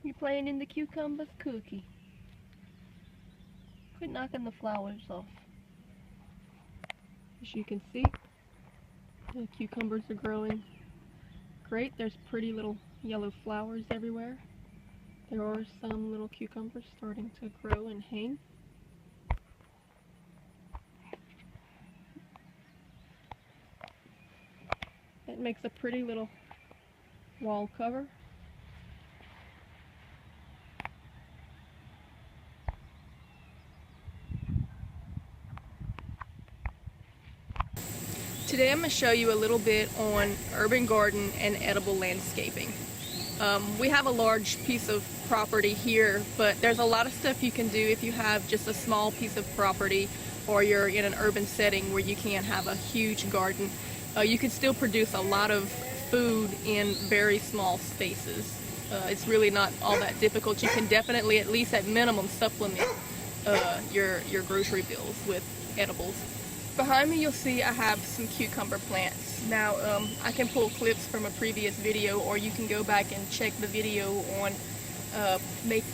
You playing in the cucumbers, Cookie? Quit knocking the flowers off. As you can see, the cucumbers are growing great. There's pretty little yellow flowers everywhere. There are some little cucumbers starting to grow and hang. It makes a pretty little wall cover. Today I'm going to show you a little bit on urban garden and edible landscaping. We have a large piece of property here, but there's a lot of stuff you can do if you have just a small piece of property or you're in an urban setting where you can't have a huge garden. You can still produce a lot of food in very small spaces. It's really not all that difficult. You can definitely, at least at minimum, supplement your grocery bills with edibles. Behind me you'll see I have some cucumber plants. Now I can pull clips from a previous video, or you can go back and check the video on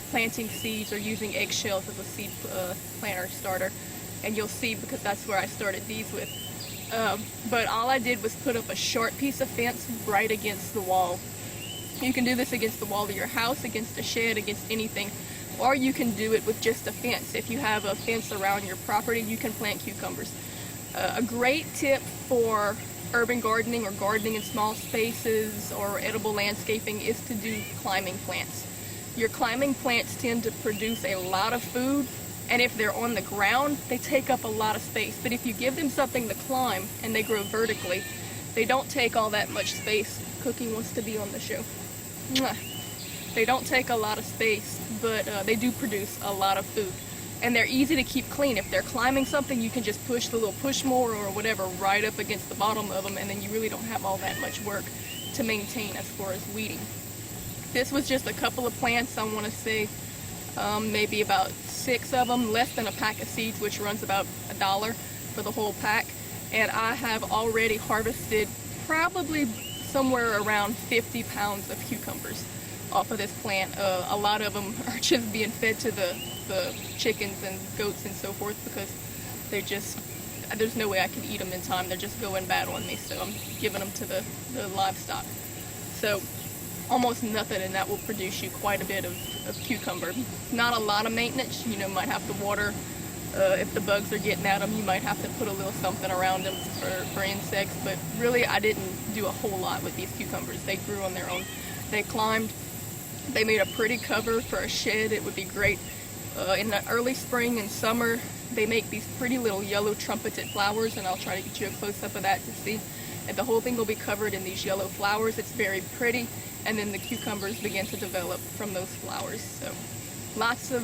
planting seeds or using eggshells as a seed planter starter, and you'll see, because that's where I started these with. But all I did was put up a short piece of fence right against the wall. You can do this against the wall of your house, against a shed, against anything, or you can do it with just a fence. If you have a fence around your property, you can plant cucumbers. A great tip for urban gardening or gardening in small spaces or edible landscaping is to do climbing plants. Your climbing plants tend to produce a lot of food, and if they're on the ground, they take up a lot of space. But if you give them something to climb and they grow vertically, they don't take all that much space. Cookie wants to be on the show. Mwah. They don't take a lot of space, but they do produce a lot of food. And they're easy to keep clean. If they're climbing something, you can just push the little push mower or whatever right up against the bottom of them, and then you really don't have all that much work to maintain as far as weeding. This was just a couple of plants. I want to say maybe about 6 of them, less than a pack of seeds, which runs about $1 for the whole pack. And I have already harvested probably somewhere around 50 pounds of cucumbers off of this plant. A lot of them are just being fed to the chickens and goats and so forth, because they're just, there's no way I can eat them in time. They're just going bad on me, so I'm giving them to the livestock. So almost nothing, and that will produce you quite a bit of cucumber. Not a lot of maintenance. You know, might have to water if the bugs are getting at them. You might have to put a little something around them for insects, but really I didn't do a whole lot with these cucumbers. They grew on their own. They climbed. They made a pretty cover for a shed. It would be great. In the early spring and summer, they make these pretty little yellow trumpeted flowers, and I'll try to get you a close-up of that to see. And the whole thing will be covered in these yellow flowers. It's very pretty, and then the cucumbers begin to develop from those flowers. So lots of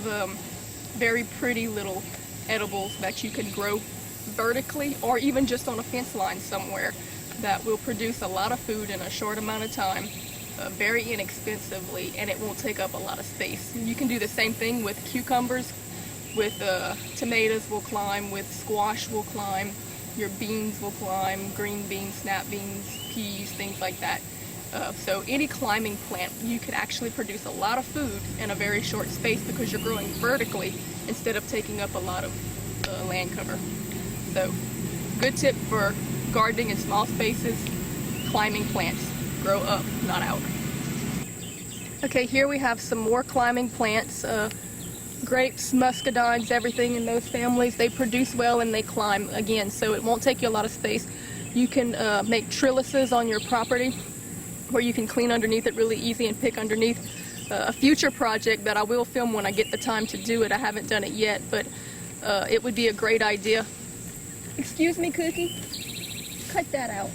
very pretty little edibles that you can grow vertically, or even just on a fence line somewhere, that will produce a lot of food in a short amount of time. Very inexpensively, and it won't take up a lot of space. You can do the same thing with cucumbers, with tomatoes will climb, with squash will climb, your beans will climb, green beans, snap beans, peas, things like that. So any climbing plant, you can actually produce a lot of food in a very short space because you're growing vertically instead of taking up a lot of land cover. So good tip for gardening in small spaces, climbing plants. Grow up, not out. Okay, here we have some more climbing plants. Grapes, muscadines, everything in those families. They produce well and they climb again, so it won't take you a lot of space. You can make trellises on your property where you can clean underneath it really easy and pick underneath. A future project that I will film when I get the time to do it. I haven't done it yet, but it would be a great idea. Excuse me, Cookie? Cut that out.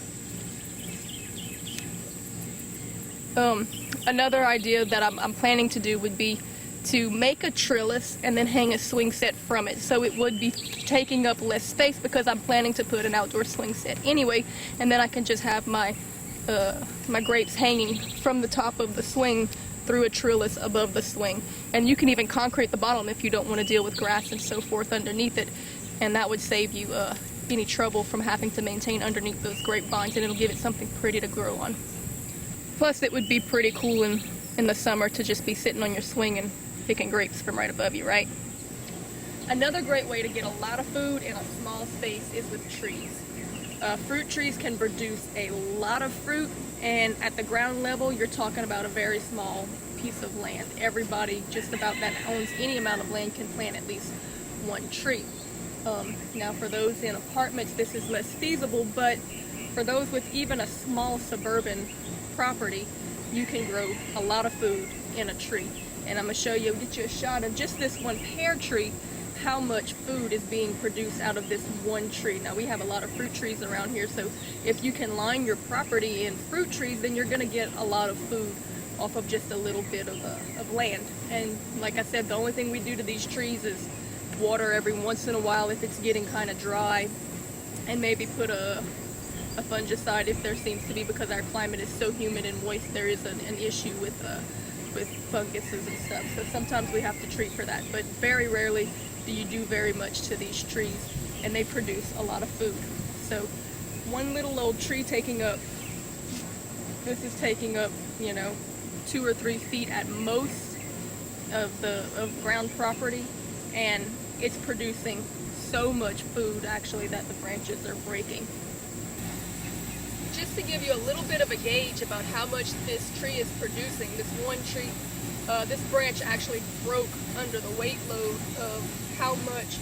Another idea that I'm planning to do would be to make a trellis and then hang a swing set from it, so it would be taking up less space, because I'm planning to put an outdoor swing set anyway, and then I can just have my my grapes hanging from the top of the swing through a trellis above the swing. And you can even concrete the bottom if you don't want to deal with grass and so forth underneath it, and that would save you any trouble from having to maintain underneath those grapevines, and it'll give it something pretty to grow on. Plus, it would be pretty cool and in the summer to just be sitting on your swing and picking grapes from right above you, right? Another great way to get a lot of food in a small space is with trees. Fruit trees can produce a lot of fruit, and at the ground level you're talking about a very small piece of land. Everybody just about that owns any amount of land can plant at least one tree. Now for those in apartments this is less feasible, but for those with even a small suburban property, you can grow a lot of food in a tree. And I'm going to show you, get you a shot of just this one pear tree, how much food is being produced out of this one tree. Now we have a lot of fruit trees around here, so if you can line your property in fruit trees, then you're going to get a lot of food off of just a little bit of land. And like I said, the only thing we do to these trees is water every once in a while if it's getting kind of dry, and maybe put a fungicide if there seems to be, because our climate is so humid and moist, there is an issue with funguses and stuff. So sometimes we have to treat for that, but very rarely do you do very much to these trees, and they produce a lot of food. So one little old tree taking up, this is taking up, you know, 2 or 3 feet at most of ground property, and it's producing so much food actually that the branches are breaking. Just to give you a little bit of a gauge about how much this tree is producing, this one tree, this branch actually broke under the weight load of how much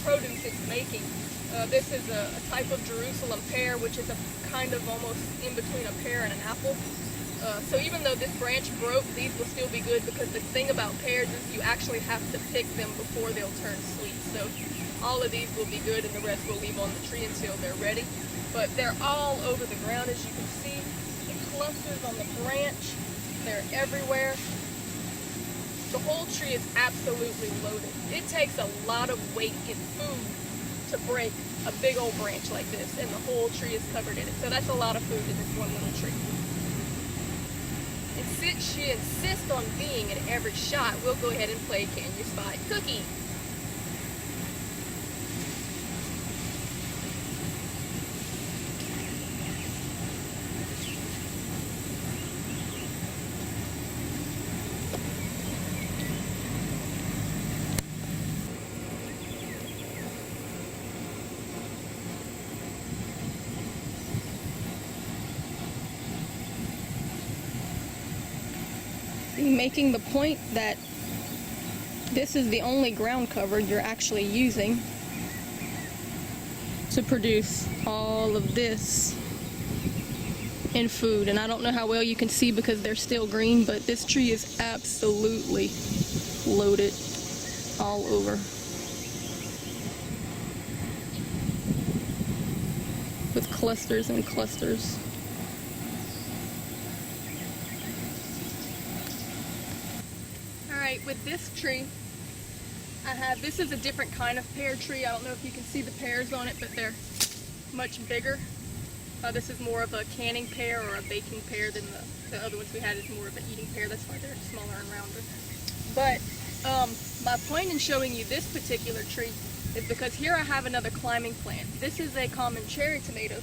produce it's making. This is a type of Jerusalem pear, which is a kind of almost in between a pear and an apple. So even though this branch broke, these will still be good, because the thing about pears is you actually have to pick them before they'll turn sweet. So all of these will be good, and the rest we'll leave on the tree until they're ready. But they're all over the ground, as you can see. The clusters on the branch, they're everywhere. The whole tree is absolutely loaded. It takes a lot of weight in food to break a big old branch like this, and the whole tree is covered in it. So that's a lot of food in this one little tree. And since she insists on being in every shot, we'll go ahead and play Can You Spot Cookie? Making the point that this is the only ground cover you're actually using to produce all of this in food. And I don't know how well you can see because they're still green, but this tree is absolutely loaded all over with clusters and clusters. With this tree, this is a different kind of pear tree. I don't know if you can see the pears on it, but they're much bigger. This is more of a canning pear or a baking pear than the other ones we had is more of an eating pear. That's why they're smaller and rounder. But my point in showing you this particular tree is because here I have another climbing plant. This is a common cherry tomato.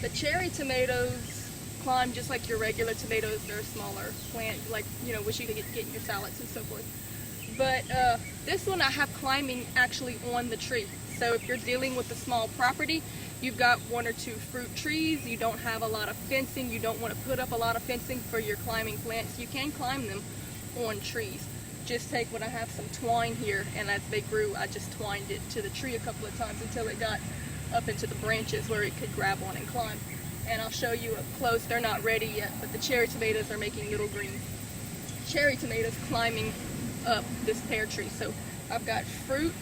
The cherry tomatoes climb just like your regular tomatoes. They're a smaller plant, like, you know, which you can get in your salads and so forth. But this one I have climbing actually on the tree. So if you're dealing with a small property, you've got 1 or 2 fruit trees, you don't have a lot of fencing, you don't want to put up a lot of fencing for your climbing plants, you can climb them on trees. Just take when I have some twine here, and as they grew, I just twined it to the tree a couple of times until it got up into the branches where it could grab on and climb. And I'll show you up close. They're not ready yet, but the cherry tomatoes are making little green cherry tomatoes climbing up this pear tree. So I've got fruit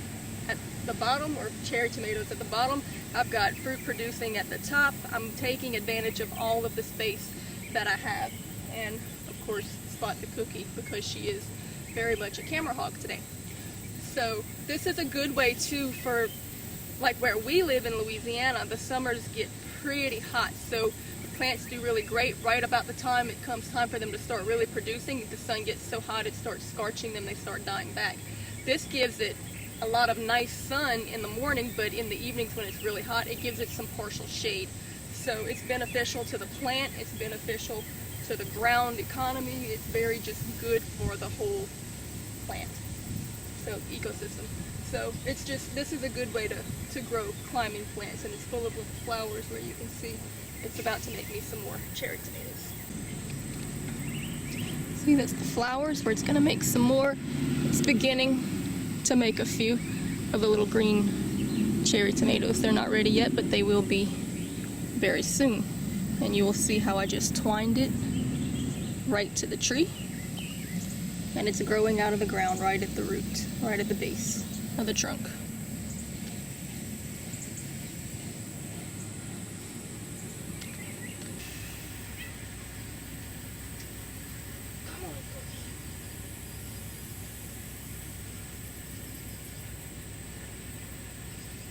at the bottom, or cherry tomatoes at the bottom. I've got fruit producing at the top. I'm taking advantage of all of the space that I have. And of course, Spot the Cookie, because she is very much a camera hog today. So this is a good way too for, like where we live in Louisiana, the summers get pretty hot, so the plants do really great right about the time it comes time for them to start really producing. The sun gets so hot it starts scorching them, they start dying back. This gives it a lot of nice sun in the morning, but in the evenings when it's really hot, it gives it some partial shade. So it's beneficial to the plant, it's beneficial to the ground economy, it's very just good for the whole plant, so ecosystem. So it's just, this is a good way to grow climbing plants, and it's full of little flowers where you can see it's about to make me some more cherry tomatoes. See, that's the flowers where it's going to make some more. It's beginning to make a few of the little green cherry tomatoes. They're not ready yet, but they will be very soon. And you will see how I just twined it right to the tree. And it's growing out of the ground right at the root, right at the base of the trunk.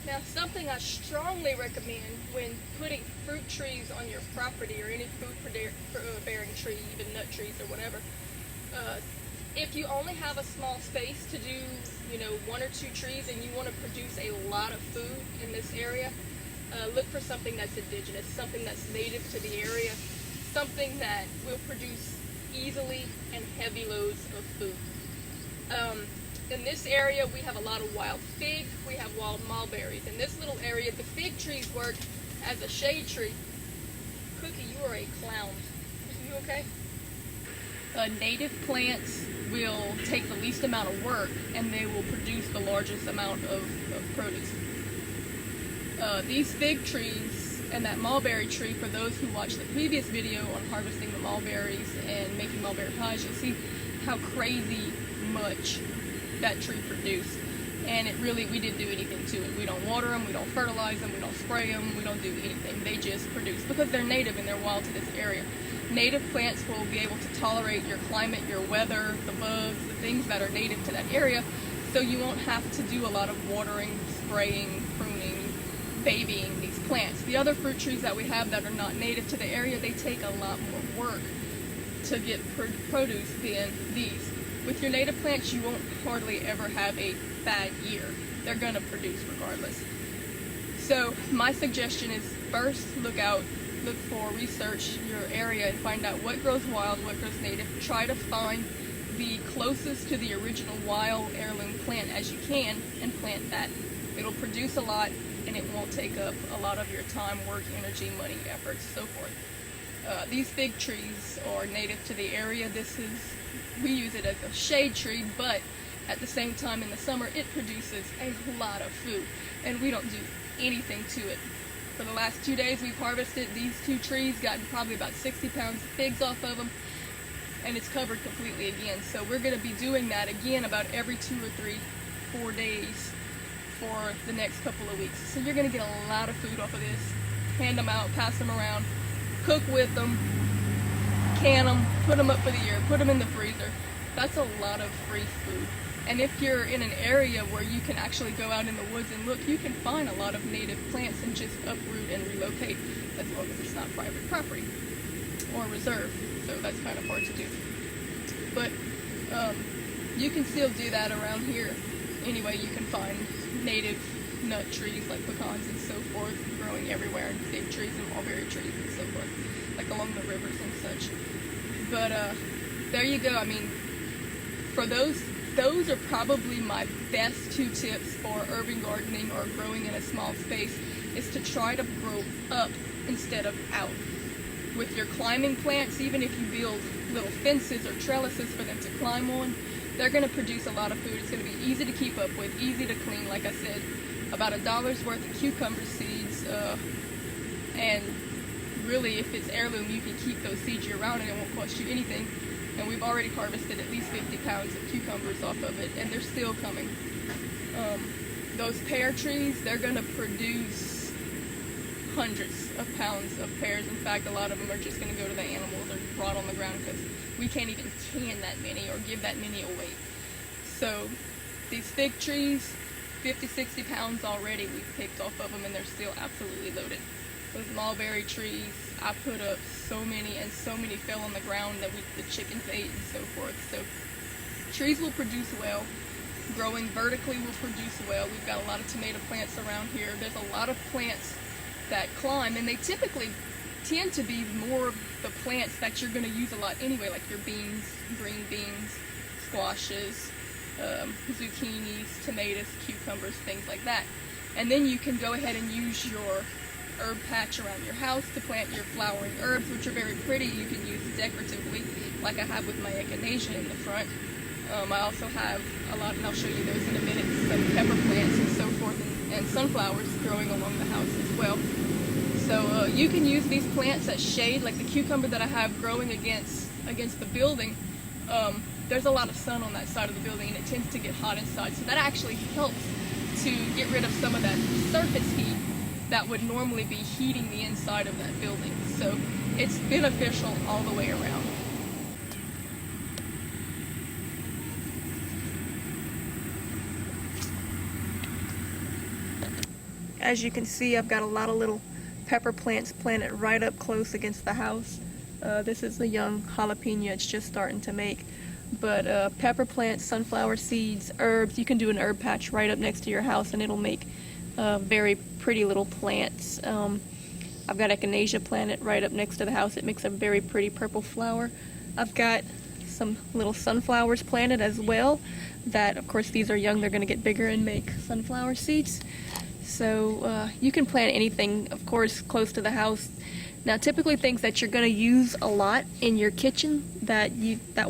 Now, something I strongly recommend when putting fruit trees on your property, or any fruit-bearing tree, even nut trees or whatever, if you only have a small space to do, 1 or 2 trees, and you want to produce a lot of food in this area, look for something that's indigenous, something that's native to the area, something that will produce easily and heavy loads of food. In this area, we have a lot of wild fig, we have wild mulberries. In this little area, the fig trees work as a shade tree. Cookie, you are a clown. Are you okay? Native plants will take the least amount of work, and they will produce the largest amount of produce. These fig trees and that mulberry tree, for those who watched the previous video on harvesting the mulberries and making mulberry pies, you'll see how crazy much that tree produced. And we didn't do anything to it. We don't water them, we don't fertilize them, we don't spray them, we don't do anything. They just produce because they're native and they're wild to this area. Native plants will be able to tolerate your climate, your weather, the bugs, the things that are native to that area, so you won't have to do a lot of watering, spraying, pruning, babying these plants. The other fruit trees that we have that are not native to the area, they take a lot more work to get produce than these. With your native plants, you won't hardly ever have a bad year. They're going to produce regardless. So my suggestion is first look for, research your area and find out what grows wild, what grows native. Try to find the closest to the original wild heirloom plant as you can and plant that. It'll produce a lot, and it won't take up a lot of your time, work, energy, money, efforts, so forth. These fig trees are native to the area. We use it as a shade tree, but at the same time in the summer it produces a lot of food, and we don't do anything to it. For the last 2 days we've harvested these 2 trees, gotten probably about 60 pounds of figs off of them, and it's covered completely again. So we're going to be doing that again about every 2 or 3, 4 days for the next couple of weeks. So you're going to get a lot of food off of this. Hand them out, pass them around, cook with them, can them, put them up for the year, put them in the freezer. That's a lot of free food. And if you're in an area where you can actually go out in the woods and look, you can find a lot of native plants and just uproot and relocate, as long as it's not private property or reserve. So that's kind of hard to do. But you can still do that around here. Anyway, you can find native nut trees like pecans and so forth growing everywhere, and fig trees and mulberry trees and so forth, like along the rivers and such. But there you go. I mean, for those are probably my best 2 tips for urban gardening or growing in a small space, is to try to grow up instead of out. With your climbing plants, even if you build little fences or trellises for them to climb on, they're going to produce a lot of food. It's going to be easy to keep up with, easy to clean. Like I said, about $1 worth of cucumber seeds, and really if it's heirloom, you can keep those seeds year-round and it won't cost you anything. And we've already harvested at least 50 pounds of cucumbers off of it, and they're still coming. Those pear trees, they're going to produce hundreds of pounds of pears. In fact, a lot of them are just going to go to the animals or rot on the ground because we can't even can that many or give that many away. So these fig trees, 50, 60 pounds already we've picked off of them, and they're still absolutely loaded. Those mulberry trees, I put up so many, and so many fell on the ground that the chickens ate and so forth. So trees will produce well. Growing vertically will produce well. We've got a lot of tomato plants around here. There's a lot of plants that climb, and they typically tend to be more the plants that you're going to use a lot anyway, like your beans, green beans, squashes, zucchinis, tomatoes, cucumbers, things like that. And then you can go ahead and use your herb patch around your house to plant your flowering herbs, which are very pretty. You can use decoratively, like I have with my echinacea in the front. I also have a lot, and I'll show you those in a minute, some pepper plants and so forth, and sunflowers growing along the house as well. So you can use these plants as shade, like the cucumber that I have growing against the building. There's a lot of sun on that side of the building, and it tends to get hot inside, so that actually helps to get rid of some of that surface heat that would normally be heating the inside of that building. So it's beneficial all the way around. As you can see, I've got a lot of little pepper plants planted right up close against the house. This is a young jalapeno, it's just starting to make. But pepper plants, sunflower seeds, herbs, you can do an herb patch right up next to your house and it'll make very pretty little plants. I've got echinacea planted right up next to the house. It makes a very pretty purple flower. I've got some little sunflowers planted as well that, of course, these are young, they're going to get bigger and make sunflower seeds. So you can plant anything, of course, close to the house. Now, typically things that you're going to use a lot in your kitchen that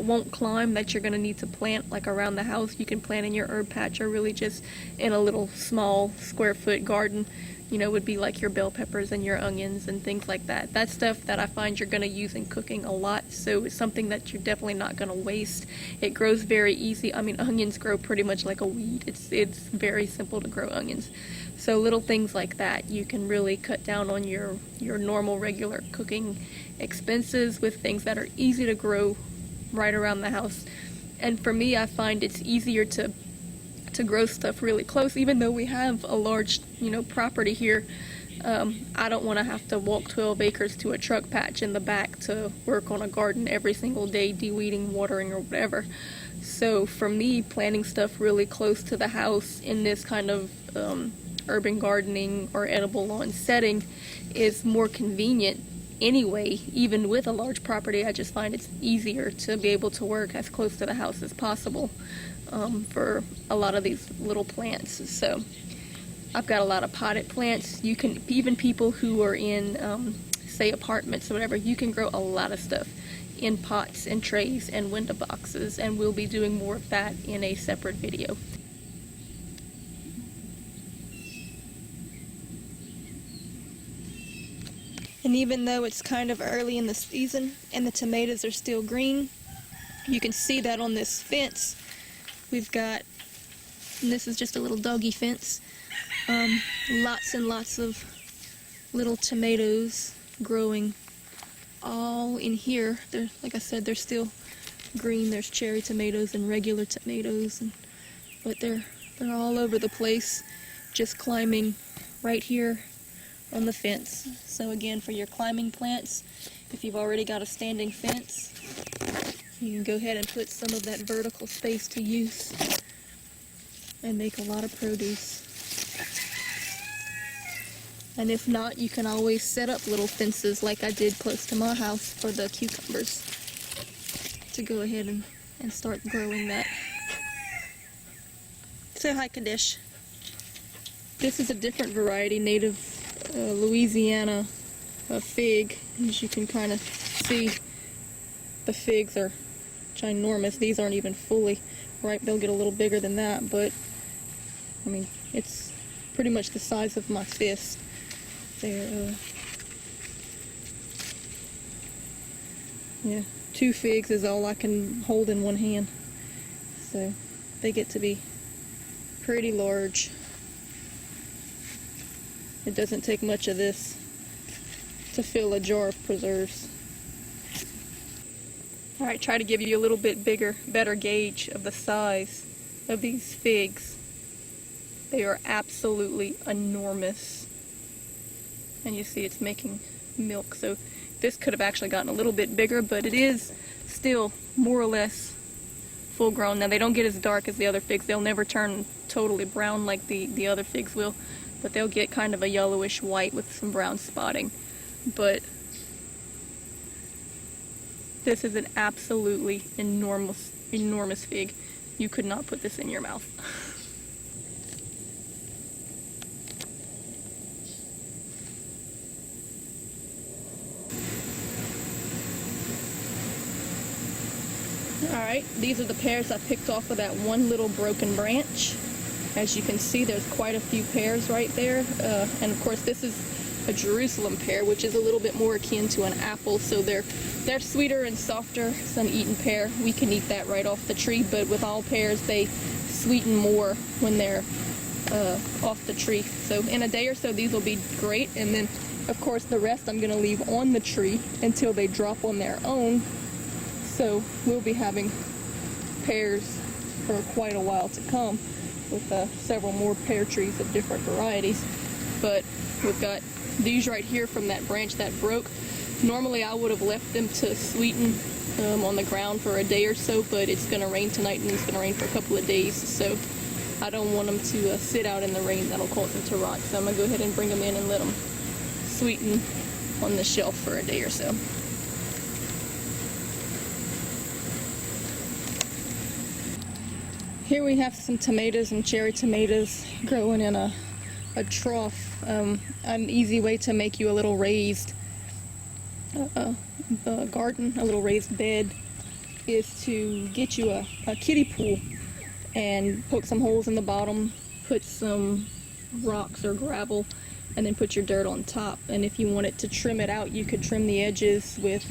won't climb, that you're going to need to plant like around the house, you can plant in your herb patch, or really just in a little small square foot garden. You know, would be like your bell peppers and your onions and things like that. That's stuff that I find you're going to use in cooking a lot, so it's something that you're definitely not going to waste. It grows very easy. I mean, onions grow pretty much like a weed. It's very simple to grow onions. So little things like that, you can really cut down on your normal, regular cooking expenses with things that are easy to grow right around the house. And for me, I find it's easier to grow stuff really close, even though we have a large, property here. I don't want to have to walk 12 acres to a truck patch in the back to work on a garden every single day, de-weeding, watering, or whatever. So for me, planting stuff really close to the house in this kind of urban gardening or edible lawn setting is more convenient anyway. Even with a large property, I just find it's easier to be able to work as close to the house as possible for a lot of these little plants. So I've got a lot of potted plants. You can, even people who are in say apartments or whatever, you can grow a lot of stuff in pots and trays and window boxes, and we'll be doing more of that in a separate video. And even though it's kind of early in the season and the tomatoes are still green, you can see that on this fence. We've got, and this is just a little doggy fence, lots and lots of little tomatoes growing all in here. They're, like I said, they're still green. There's cherry tomatoes and regular tomatoes, but they're all over the place, just climbing right here on the fence. So again, for your climbing plants, if you've already got a standing fence, you can go ahead and put some of that vertical space to use and make a lot of produce. And if not, you can always set up little fences like I did close to my house for the cucumbers to go ahead and start growing that. Say hi, Kadesh. This is a different variety, native Louisiana fig. As you can kind of see, the figs are ginormous. These aren't even fully ripe. They'll get a little bigger than that, but I mean, it's pretty much the size of my fist. They're, yeah, 2 figs is all I can hold in one hand. So they get to be pretty large. It doesn't take much of this to fill a jar of preserves. Alright, try to give you a little bit better gauge of the size of these figs. They are absolutely enormous. And you see it's making milk, so this could have actually gotten a little bit bigger, but it is still more or less full grown. Now they don't get as dark as the other figs. They'll never turn totally brown like the other figs will, but they'll get kind of a yellowish white with some brown spotting. But this is an absolutely enormous fig. You could not put this in your mouth. Alright, these are the pears I picked off of that one little broken branch. As you can see, there's quite a few pears right there. And of course, this is a Jerusalem pear, which is a little bit more akin to an apple, so they're sweeter and softer. It's an eaten pear. We can eat that right off the tree, but with all pears, they sweeten more when they're off the tree. So in a day or so, these will be great. And then, of course, the rest I'm going to leave on the tree until they drop on their own. So we'll be having pears for quite a while to come, with several more pear trees of different varieties. But we've got these right here from that branch that broke. Normally I would have left them to sweeten on the ground for a day or so, but it's going to rain tonight and it's going to rain for a couple of days, so I don't want them to sit out in the rain. That'll cause them to rot. So I'm going to go ahead and bring them in and let them sweeten on the shelf for a day or so. Here we have some tomatoes and cherry tomatoes growing in a trough. An easy way to make you a little raised garden, a little raised bed, is to get you a kiddie pool and poke some holes in the bottom, put some rocks or gravel, and then put your dirt on top. And if you wanted to trim it out, you could trim the edges with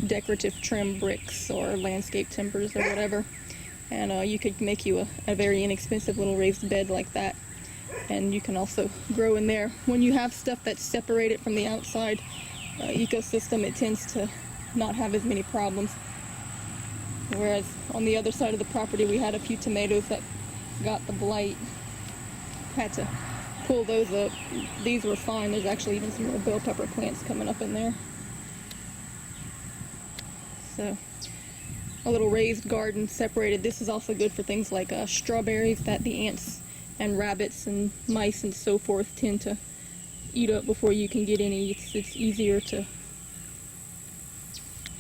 decorative trim bricks or landscape timbers or whatever. And you could make you a very inexpensive little raised bed like that. And you can also grow in there. When you have stuff that's separated from the outside ecosystem, it tends to not have as many problems. Whereas on the other side of the property, we had a few tomatoes that got the blight. Had to pull those up. These were fine. There's actually even some more bell pepper plants coming up in there. So a little raised garden separated. This is also good for things like strawberries that the ants and rabbits and mice and so forth tend to eat up before you can get any. It's easier to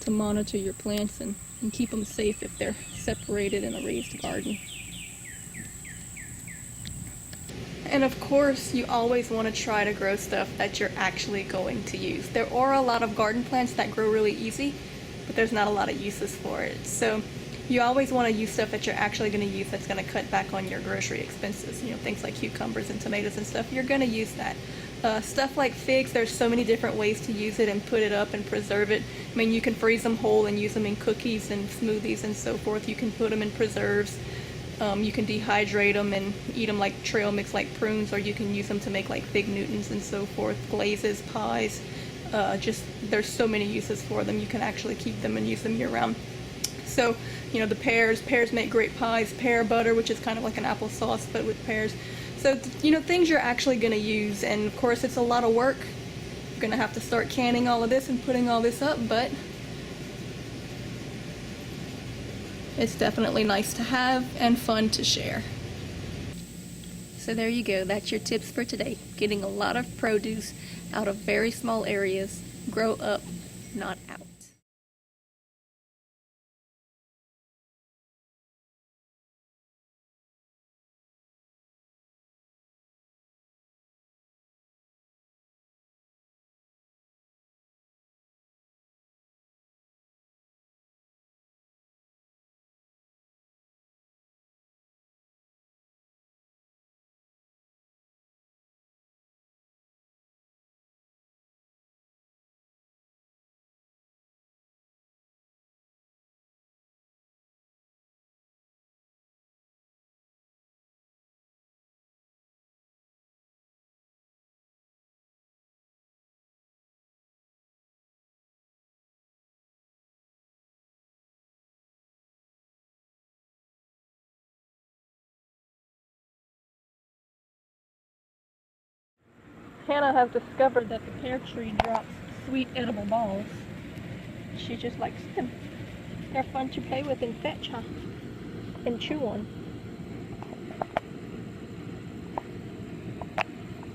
monitor your plants and keep them safe if they're separated in a raised garden. And of course, you always want to try to grow stuff that you're actually going to use. There are a lot of garden plants that grow really easy, but there's not a lot of uses for it. So you always want to use stuff that you're actually going to use that's going to cut back on your grocery expenses. You know, things like cucumbers and tomatoes and stuff, you're going to use that. Stuff like figs, there's so many different ways to use it and put it up and preserve it. I mean, you can freeze them whole and use them in cookies and smoothies and so forth. You can put them in preserves. You can dehydrate them and eat them like trail mix, like prunes, or you can use them to make like fig Newtons and so forth, glazes, pies. There's so many uses for them. You can actually keep them and use them year round. So, you know, the pears make great pies, pear butter, which is kind of like an applesauce, but with pears. So, you know, things you're actually going to use. And of course, it's a lot of work. You're going to have to start canning all of this and putting all this up, but it's definitely nice to have and fun to share. So there you go. That's your tips for today. Getting a lot of produce out of very small areas. Grow up, not out. Hannah has discovered that the pear tree drops sweet edible balls. She just likes them. They're fun to play with and fetch, huh? And chew on.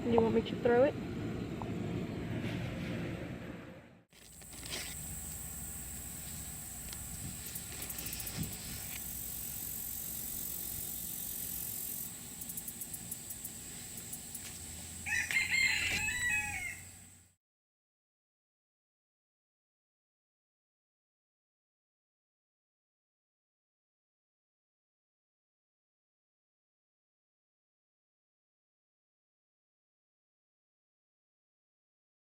You want me to throw it?